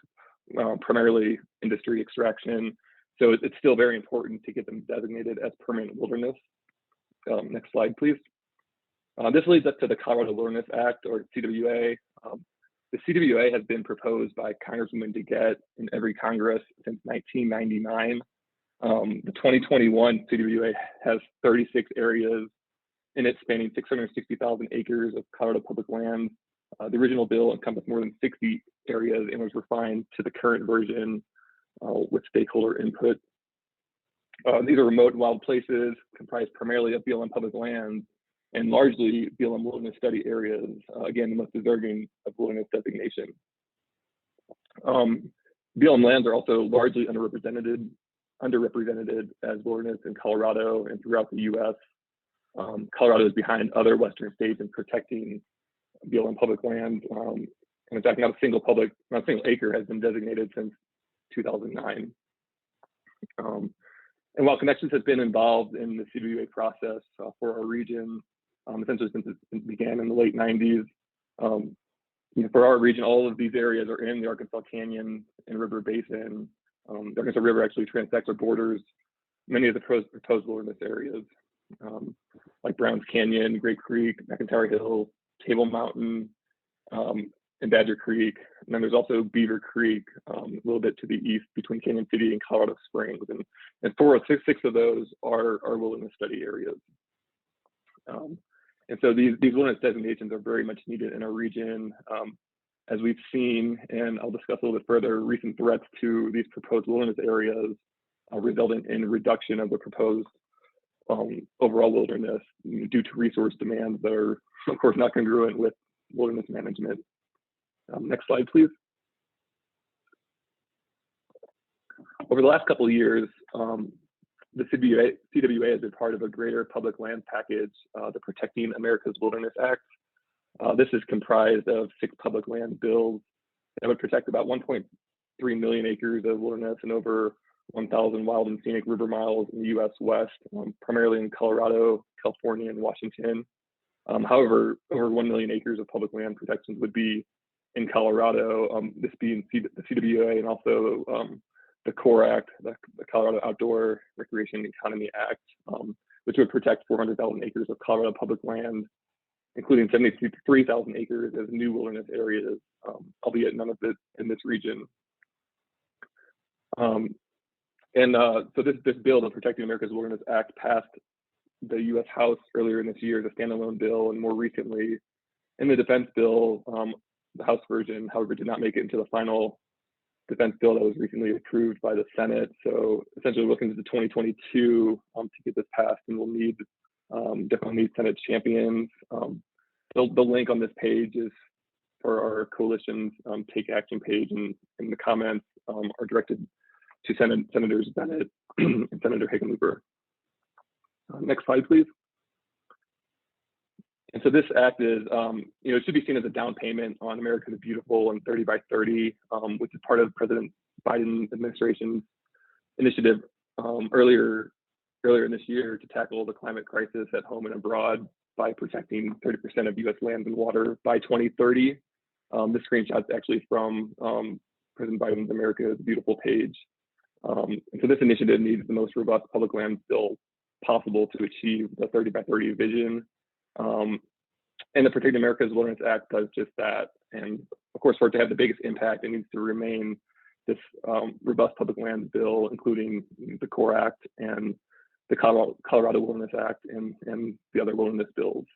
primarily industry extraction. So it's still very important to get them designated as permanent wilderness. Next slide, please. This leads us to the Colorado Wilderness Act, or CWA. The CWA has been proposed by Congresswoman DeGette in every Congress since 1999. The 2021 CWA has 36 areas in it, spanning 660,000 acres of Colorado public land. The original bill encompassed more than 60 areas and was refined to the current version with stakeholder input. These are remote and wild places comprised primarily of BLM public lands and largely BLM wilderness study areas, again, the most deserving of wilderness designation. BLM lands are also largely underrepresented as wilderness in Colorado and throughout the US. Colorado is behind other Western states in protecting BLM public land. And in fact, not a single acre has been designated since 2009. And while Connections has been involved in the CWA process for our region, essentially since it began in the late 90s, for our region, all of these areas are in the Arkansas Canyon and River Basin. The Arkansas River actually transects or borders many of the proposed wilderness areas, like Browns Canyon, Grape Creek, McIntyre Hills, Table Mountain, and Badger Creek. And then there's also Beaver Creek, a little bit to the east between Canyon City and Colorado Springs. And 406 of those are wilderness study areas. And so these wilderness designations are very much needed in our region. As we've seen, and I'll discuss a little bit further, recent threats to these proposed wilderness areas resulting in reduction of the proposed overall wilderness due to resource demands that are, of course, not congruent with wilderness management. Next slide, please. Over the last couple of years, the CWA has been part of a greater public land package, the Protecting America's Wilderness Act. This is comprised of 6 public land bills that would protect about 1.3 million acres of wilderness and over 1,000 wild and scenic river miles in the US West, primarily in Colorado, California, and Washington. However, over 1 million acres of public land protections would be in Colorado, this being the CWA and also the CORE Act, the Colorado Outdoor Recreation Economy Act, which would protect 400,000 acres of Colorado public land, including 73,000 acres as new wilderness areas, albeit none of it in this region. So this bill, the Protecting America's Wilderness Act, passed the US House earlier in this year as a standalone bill, and more recently in the defense bill, the House version, however, did not make it into the final defense bill that was recently approved by the Senate. So essentially looking to 2022 to get this passed, and we'll need definitely need Senate champions. The link on this page is for our coalition's Take Action page, and the comments are directed to Senators Bennett and Senator Hickenlooper. Next slide, please. And so this act is, it should be seen as a down payment on America the Beautiful and 30 by 30, which is part of President Biden's administration's initiative earlier in this year to tackle the climate crisis at home and abroad by protecting 30% of U.S. land and water by 2030. This screenshot is actually from President Biden's America the Beautiful page. And so this initiative needs the most robust public lands bill possible to achieve the 30 by 30 vision. And the Protect America's Wilderness Act does just that. And of course, for it to have the biggest impact, it needs to remain this robust public lands bill, including the CORE Act and the Colorado Wilderness Act and the other wilderness bills.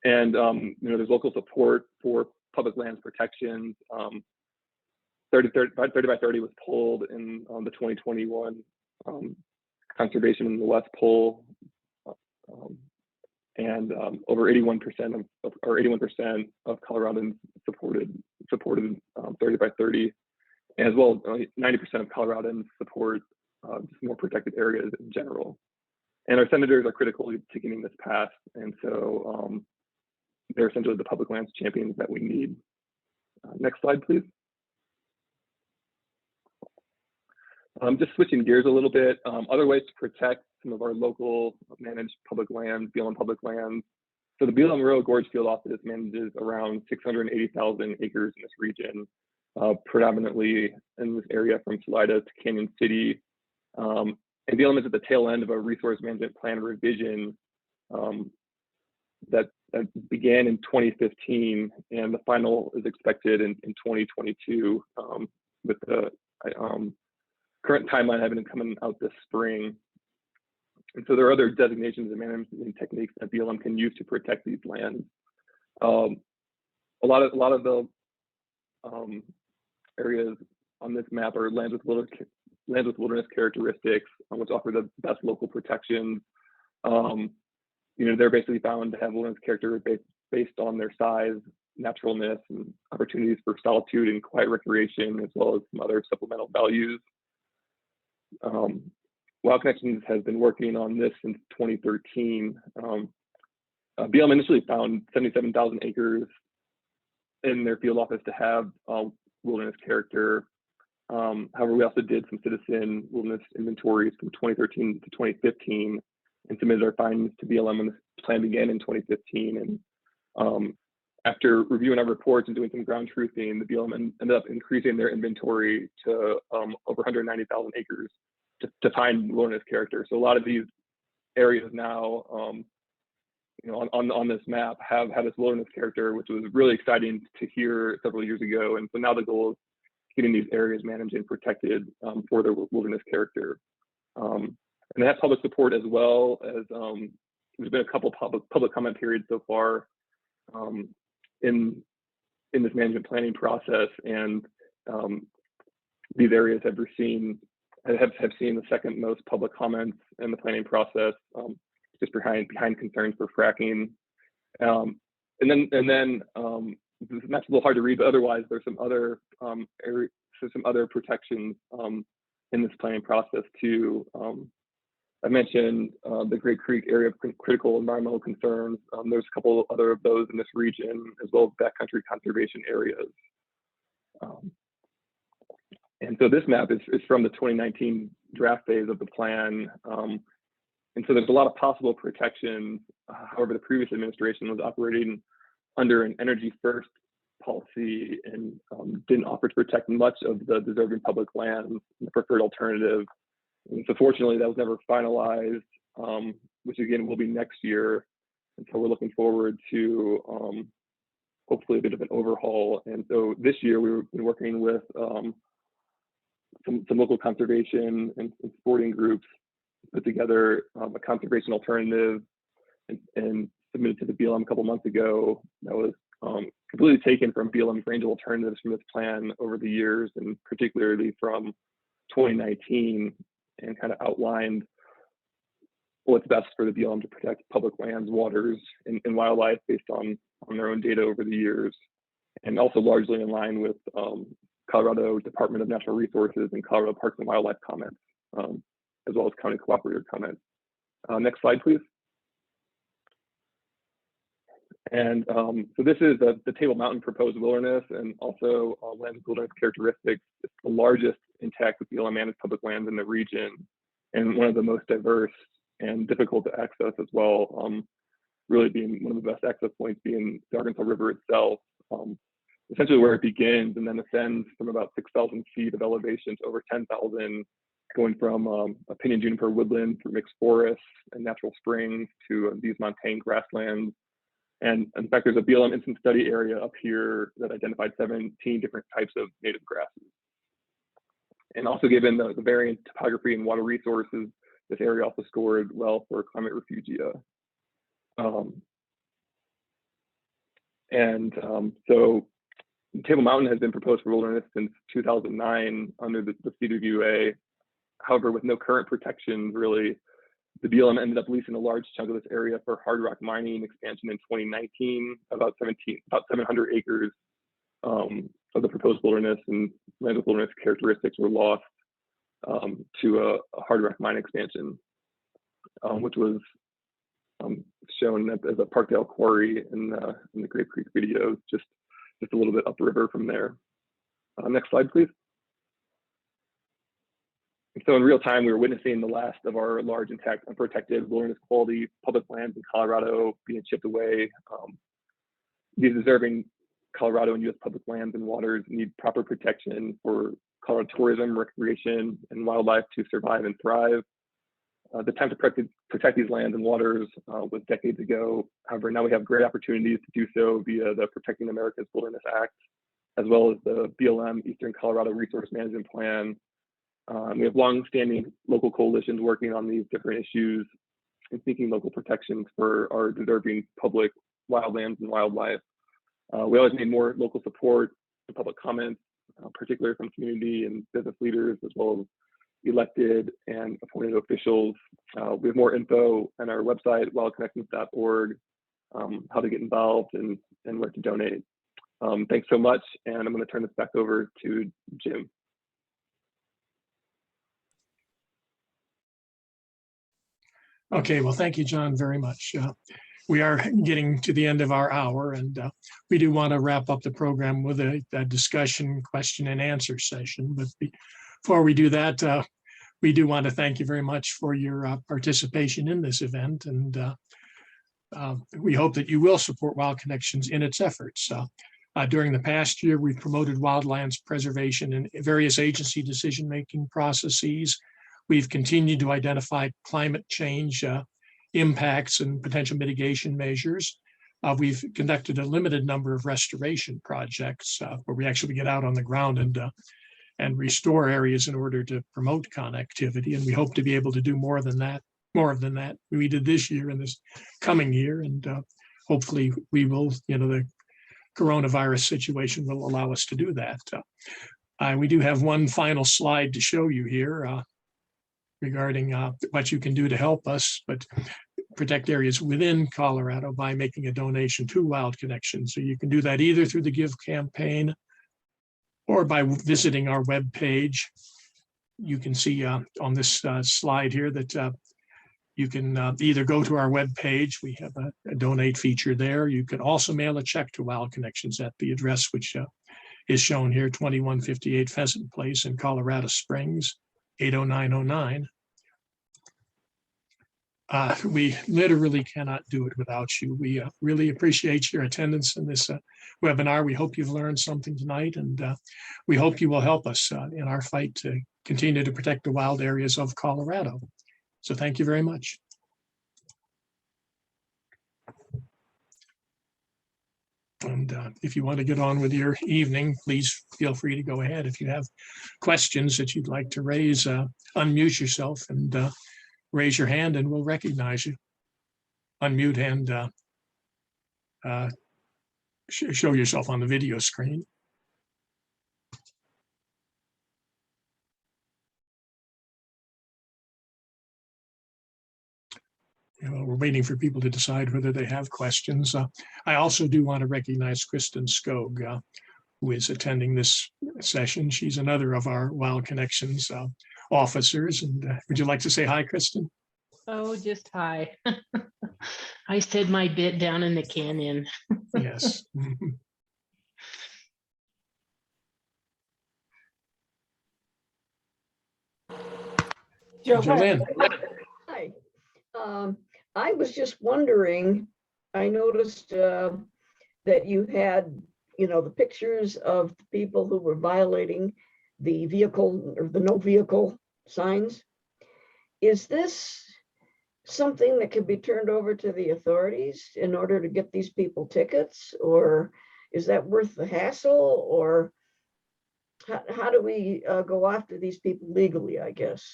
And there's local support for public lands protections. 30 by 30 was pulled in the 2021 Conservation in the West poll, and over 81% of Coloradans supported 30 by 30, as well as 90% of Coloradans support just more protected areas in general. And our senators are critically taking this past, and so they're essentially the public lands champions that we need. Next slide, please. Just switching gears a little bit, other ways to protect some of our local managed public lands, BLM public lands. So the BLM Rural Gorge Field Office manages around 680,000 acres in this region, predominantly in this area from Salida to Canyon City. And BLM is at the tail end of a resource management plan revision that began in 2015, and the final is expected in 2022, with the current timeline having been coming out this spring. And so there are other designations and management techniques that BLM can use to protect these lands. A lot of the areas on this map are lands with wilderness characteristics, which offer the best local protections. They're basically found to have wilderness character based on their size, naturalness, and opportunities for solitude and quiet recreation, as well as some other supplemental values. Wild Connections has been working on this since 2013. BLM initially found 77,000 acres in their field office to have wilderness character. However, we also did some citizen wilderness inventories from 2013 to 2015 and submitted our findings to BLM when this plan began in 2015. And after reviewing our reports and doing some ground truthing, the BLM ended up increasing their inventory to over 190,000 acres to find wilderness character. So a lot of these areas now, on this map have this wilderness character, which was really exciting to hear several years ago. And so now the goal is getting these areas managed and protected for their wilderness character. And they have public support as well as there's been a couple public comment periods so far in this management planning process, and these areas have seen the second most public comments in the planning process, just behind concerns for fracking. And then this map's a little hard to read, but otherwise there's some other protections in this planning process too. I mentioned the Grape Creek area of critical environmental concerns. There's a couple other of those in this region, as well as backcountry conservation areas. And so this map is from the 2019 draft phase of the plan. And so there's a lot of possible protections. However, the previous administration was operating under an energy first policy and didn't offer to protect much of the deserving public lands, the preferred alternative. And so fortunately, that was never finalized, which again will be next year. And so we're looking forward to hopefully a bit of an overhaul. And so this year we've been working with some local conservation and sporting groups, put together a conservation alternative and submitted to the BLM a couple months ago. That was completely taken from BLM's range of alternatives from this plan over the years, and particularly from 2019, and kind of outlined what's best for the BLM to protect public lands, waters, and wildlife based on their own data over the years, and also largely in line with Colorado Department of Natural Resources and Colorado Parks and Wildlife comments, as well as county cooperative comments. Next slide, please. And so this is the Table Mountain proposed wilderness and also land wilderness characteristics. It's the largest intact BLM managed public lands in the region and one of the most diverse and difficult to access as well. Really being one of the best access points being the Arkansas River itself, essentially where it begins and then ascends from about 6,000 feet of elevation to over 10,000, going from a pinyon juniper woodland through mixed forests and natural springs to these montane grasslands. And in fact, there's a BLM instant study area up here that identified 17 different types of native grasses. And also given the varying topography and water resources, this area also scored well for climate refugia. So Table Mountain has been proposed for wilderness since 2009 under the CWA. However, with no current protections, really, the BLM ended up leasing a large chunk of this area for hard rock mining expansion in 2019, about 700 acres of the proposed wilderness and land with wilderness characteristics were lost to a hard rock mine expansion, which was shown as a Parkdale quarry in the Grape Creek videos, just a little bit upriver from there. Next slide, please. So in real time, we were witnessing the last of our large, intact, unprotected wilderness quality public lands in Colorado being chipped away. These deserving Colorado and U.S. public lands and waters need proper protection for Colorado tourism, recreation, and wildlife to survive and thrive. The time to protect these lands and waters was decades ago. However, now we have great opportunities to do so via the Protecting America's Wilderness Act, as well as the BLM Eastern Colorado Resource Management Plan. We have long-standing local coalitions working on these different issues and seeking local protections for our deserving public wildlands and wildlife. We always need more local support and public comments, particularly from community and business leaders, as well as elected and appointed officials. We have more info on our website, wildconnections.org, how to get involved and where to donate. Thanks so much, and I'm going to turn this back over to Jim. Okay, well, thank you, John, very much. We are getting to the end of our hour, and we do want to wrap up the program with a discussion, question and answer session. But before we do that, we do want to thank you very much for your participation in this event. And we hope that you will support Wild Connections in its efforts. During the past year, we've promoted wildlands preservation in various agency decision-making processes. We've continued to identify climate change impacts and potential mitigation measures. We've conducted a limited number of restoration projects where we actually get out on the ground and restore areas in order to promote connectivity. And we hope to be able to do more than that we did this year and this coming year. And hopefully we will, the coronavirus situation will allow us to do that. We do have one final slide to show you here regarding what you can do to help us, but protect areas within Colorado by making a donation to Wild Connections. So you can do that either through the Give campaign or by visiting our webpage. You can see on this slide here that you can either go to our webpage. We have a donate feature there. You can also mail a check to Wild Connections at the address which is shown here, 2158 Pheasant Place in Colorado Springs, 80909. We literally cannot do it without you. We really appreciate your attendance in this webinar. We hope you've learned something tonight, and we hope you will help us in our fight to continue to protect the wild areas of Colorado. So thank you very much. And if you want to get on with your evening, please feel free to go ahead. If you have questions that you'd like to raise, unmute yourself and raise your hand and we'll recognize you. Unmute and show yourself on the video screen. We're waiting for people to decide whether they have questions. I also do want to recognize Kristen Skog, who is attending this session. She's another of our Wild Connections officers. And would you like to say hi, Kristen? Oh, just hi. I said my bit down in the canyon. Yes. Jolene. Hi. I was just wondering, I noticed that you had, the pictures of the people who were violating the vehicle or the no vehicle signs. Is this something that could be turned over to the authorities in order to get these people tickets? Or is that worth the hassle? Or how do we go after these people legally, I guess?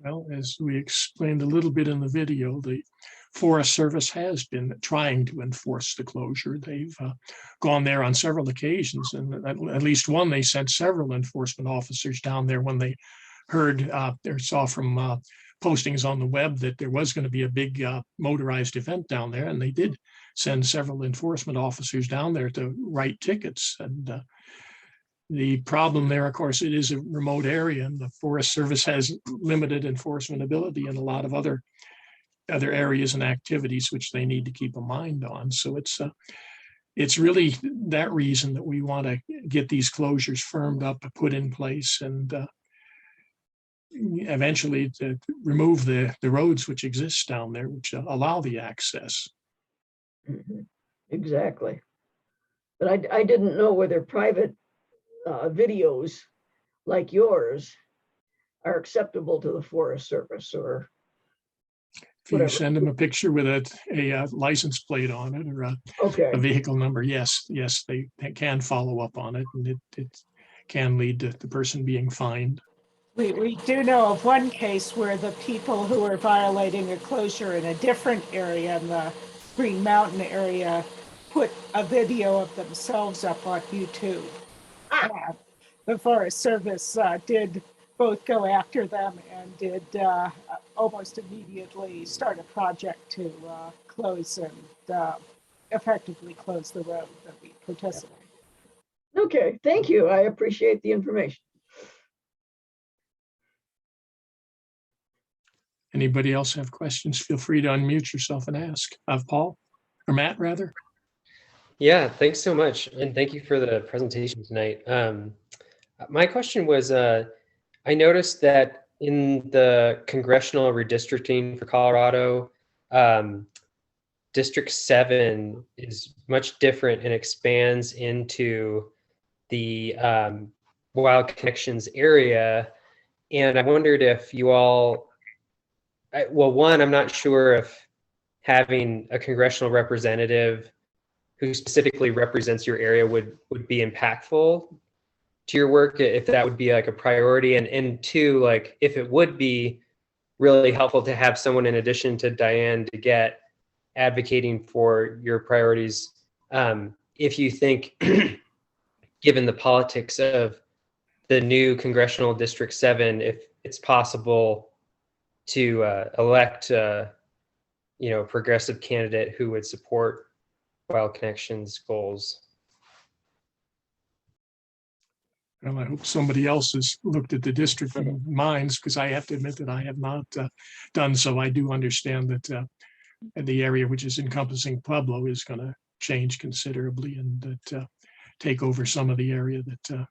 Well, as we explained a little bit in the video, the Forest Service has been trying to enforce the closure. They've gone there on several occasions, and at least one, they sent several enforcement officers down there when they heard or saw from postings on the web that there was going to be a big motorized event down there, and they did send several enforcement officers down there to write tickets. And the problem there, of course, it is a remote area, and the Forest Service has limited enforcement ability in a lot of other areas and activities which they need to keep a mind on. So it's really that reason that we want to get these closures firmed up, put in place, and eventually to remove the roads which exist down there, which allow the access. Exactly. But I didn't know whether private videos like yours are acceptable to the Forest Service, or if you whatever. send them a picture with a license plate on it or a vehicle number, yes, they can follow up on it, and it can lead to the person being fined. We do know of one case where the people who were violating a closure in a different area, in the Green Mountain area, put a video of themselves up on YouTube. The Forest Service did both go after them and did almost immediately start a project to close and effectively close the road that we protested. Okay, thank you. I appreciate the information. Anybody else have questions? Feel free to unmute yourself and ask. Paul, or Matt, rather. Yeah, thanks so much. And thank you for the presentation tonight. My question was, I noticed that in the congressional redistricting for Colorado, District 7 is much different and expands into the Wild Connections area. And I wondered if you all, well, one, I'm not sure if having a congressional representative who specifically represents your area would be impactful to your work, if that would be like a priority, and two, like if it would be really helpful to have someone in addition to Diane to get advocating for your priorities, if you think given the politics of the new congressional District 7, if it's possible to elect a progressive candidate who would support Wild Connections goals. Well, I hope somebody else has looked at the district in minds, because I have to admit that I have not done so. I do understand that the area which is encompassing Pueblo is going to change considerably, and that take over some of the area that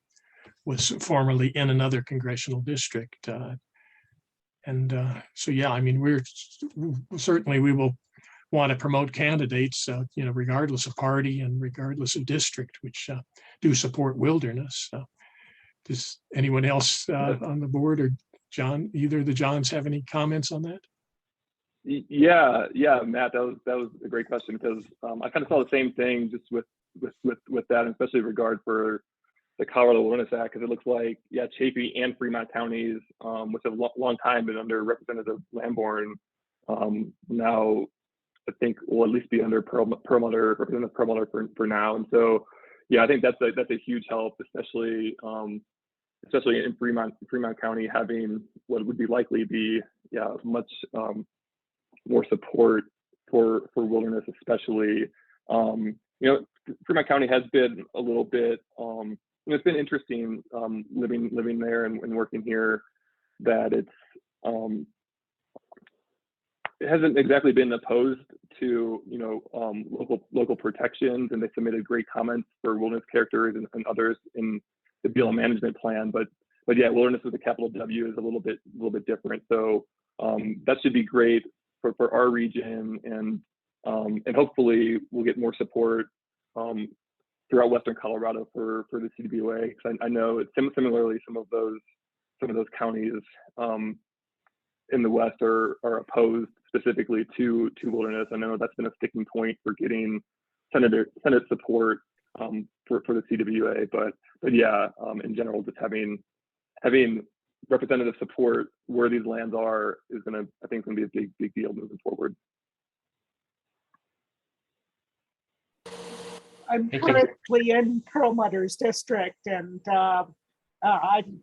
was formerly in another congressional district. So, yeah, I mean, we will want to promote candidates, regardless of party and regardless of district, which do support wilderness. Does anyone else on the board, or John, either of the Johns, have any comments on that? Yeah, Matt, that was a great question, because I kind of saw the same thing just with that, and especially in regard for the Colorado Wilderness Act, because it looks like, Chaffee and Fremont counties, which have long time been under Representative Lamborn, now I think will at least be under Representative Perlmutter for now. And so, yeah, I think that's a huge help, especially in Fremont County, having what would be likely be much more support for wilderness, especially. Fremont County has been a little bit, it's been interesting living there and working here, that it's it hasn't exactly been opposed to, you know, local protections, and they submitted great comments for wilderness characters and others in the BLM management plan. But yeah, wilderness with a capital W is a little bit different. So that should be great for our region, and hopefully we'll get more support throughout Western Colorado for the CWA. Because I know it's similarly some of those counties in the West are opposed specifically to wilderness. I know that's been a sticking point for getting Senate support for the CWA. But yeah, in general, just having representative support where these lands are is I think gonna be a big deal moving forward. I'm currently in Perlmutter's district, and I'm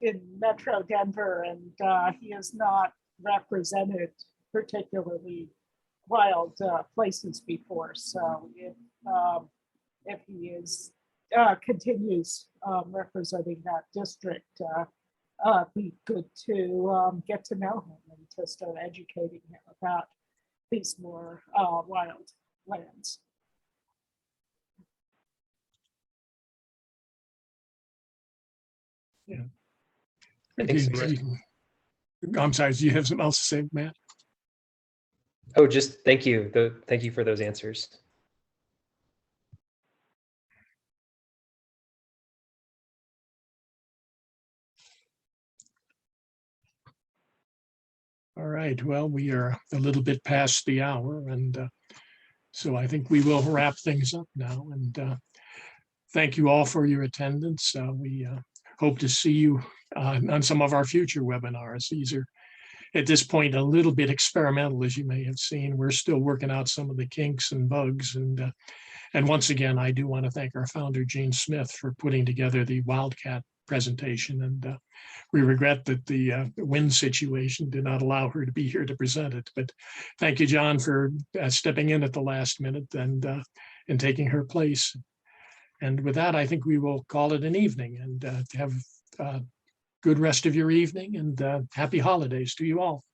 in Metro Denver, and he has not represented particularly wild places before. So if he is continues representing that district, be good to get to know him and to start educating him about these more wild lands. Yeah. Thanks so much. I'm sorry, do you have something else to say, Matt? Oh, just thank you. Thank you for those answers. All right, well, we are a little bit past the hour, and so I think we will wrap things up now. And thank you all for your attendance. We hope to see you on some of our future webinars. These are, at this point, a little bit experimental, as you may have seen. We're still working out some of the kinks and bugs. And once again, I do want to thank our founder, Gene Smith, for putting together the Wildcat presentation. And we regret that the wind situation did not allow her to be here to present it. But thank you, John, for stepping in at the last minute and taking her place. And with that, I think we will call it an evening, and have a good rest of your evening, and happy holidays to you all.